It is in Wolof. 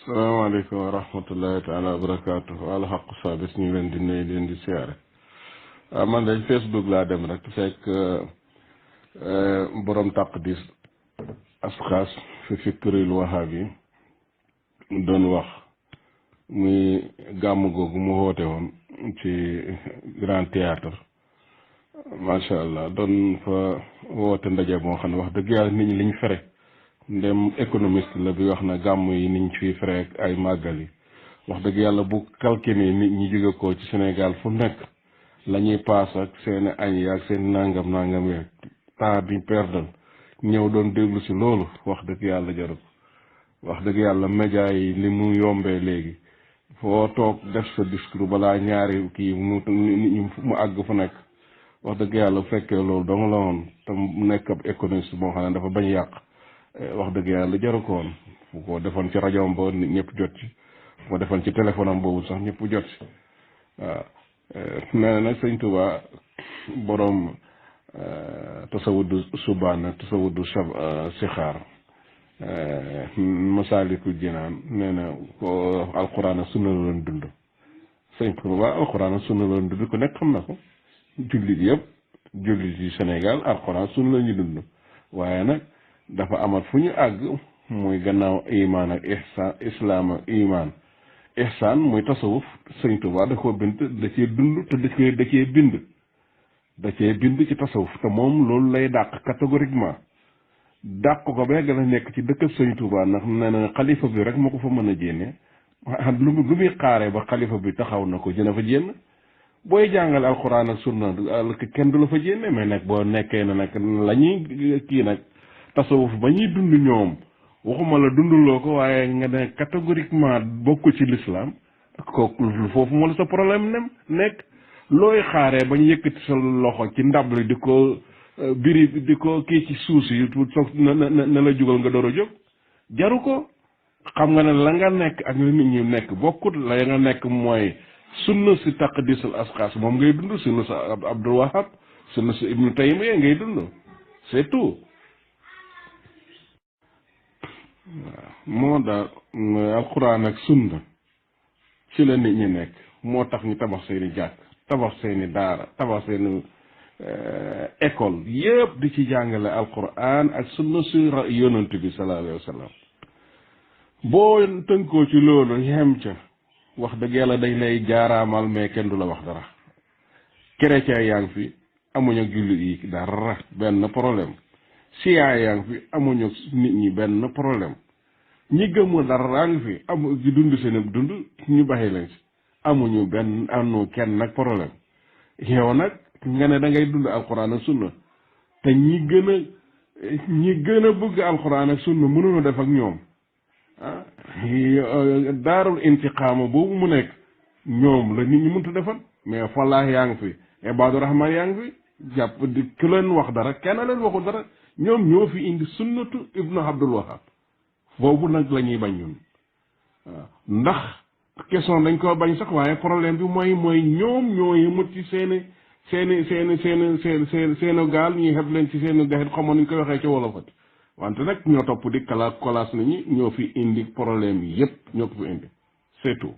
salaamaaleykum wa rahmatullahi taala wa barakaatu wala xaqu saabis ñu leen di nuyu leen di siyaare man de Facebook laa dem rek fekk borom taqdis asxaas fi fikril wahabi doon wax muy gàmm googu mu woote woon ci grand théâtre macha allah doon fa woote ndaje moo xam ne wax dëgg yàlla nit ñi liñ fere ndem économiste la bi wax na gàmm yi niñ fi fere ak ay màggal yi wax dëgg yàlla bu calculé nit ñi jóge ko ci Sénégal fu nekk la ñuy paas ak seen añ yi ak seen nangam yeeg temps bi perdal ñëw doon déglu si loolu wax dëgg yàlla jaru ko wax dëgg yàlla média yi li mu yombee léegi foo toog def sa discours balaa ñaari kii mu àgg fu nekk wax dëgg yàlla bu fekkee loolu dama la woon te mu nekk ab économiste moo xam ne dafa bañ yàq wax dëgg yàlla jaru ko woon fu ko defoon ci rajoom ba nit ñëpp jot ci fu ko defoon ci téléphone am boobu sax ñëpp jot ci waaw nee na nag sëñ Tuba boroom tasawudu subaana tasawudu sixaar masaalikul jinaan nee na ko alquran ak sunna la doon dund sëñ Tuba alquran ak sunna la doon dund ko nekk xam na ko jullit yëpp jullit yi Sénégal alquran sunna la ñu dund waaye nag dafa amat fu ñu àgg muy gannaaw imaan ak ihsaan islaam ak imaan ihsaan muy tasawuf sëñ Tuba da koo bind da cee dund te da cee bind ci tasawuf te moom loolu lay dàq catégoriquement dàq ko ba gën a nekk ci dëkk sëñ Tuba ndax nee na xalifa bi rek moo ko fa mën a jénne lu muy xaaree ba xalifa bi taxaw na ko dina fa jénn booy jàngale alxuraan ak sunna kenn du la fa jénne mais nag boo nekkee na nag la ñuy kii nag tasawuf ba ñuy dund ñoom waxuma la dunduloo ko waaye nga ne catégoriquement bokk ci l'islam kooku foofu moo la sa problème nekk looy xaaree ba ñu yëkkati sa loxo ci ndab li di ko biri di ko kii ci suus yi soog na la jugal nga door a jóg jaru ko xam nga ne la nga nekk ak li nit ñi nekk bokkut la nga nekk mooy sunna si taqdisul asxaas moom ngay dund sunna si Abdul Wahab sunna si Ibnu Taymiya ngay dund c'est tout waaw moo daal alquran ak sunna ci la nit ñi nekk moo tax ñu tabax seeni jàkk tabax seeni daara tabax seeni école yëpp di ci jàngale alquran ak sunna si yonent bi sallallahu alayhi wa sallam boo tënkoo ci loolu yem ca wax dëgg yàlla dañ lay jaaraamal mais kenn du la wax dara chrétien yaa ngi fi amuñu ak jullit yi dara benn problème siyaa yaa ngi fi amuñu nit ñi benn problème ñi gëmul dara ngi fi amu di dund seen dund ñu baxee leen si amuñu benn anu kenn nag problème yow nag nga ne da ngay dund alxuraan ak sunna te ñi gën a bëgg alxuraan ak sunna mënuñu def ak ñoom ah daarul intiqaama boobu mu nekk ñoom la nit ñi mënta defal mais falaax yaa ngi fi ibaadu rahmaan yaa ngi fi jàpp di ku leen wax dara kenn leen waxul dara ñoom ñoo fi indi sunnatu ibnu Abdul Wahab boobu nag la ñuy bañ ñun waaw ndax question dañ ko bañ sax waaye problème bi mooy ñoom ñoo yëmut ci seeni gaal ñuy xeb leen ci seeni gaxit xamoon nañ koy waxee ci wolofat wante nag ñoo topp di kolaas nit ñi ñoo fi indi problème yépp ñoo ko fi indi c'est tout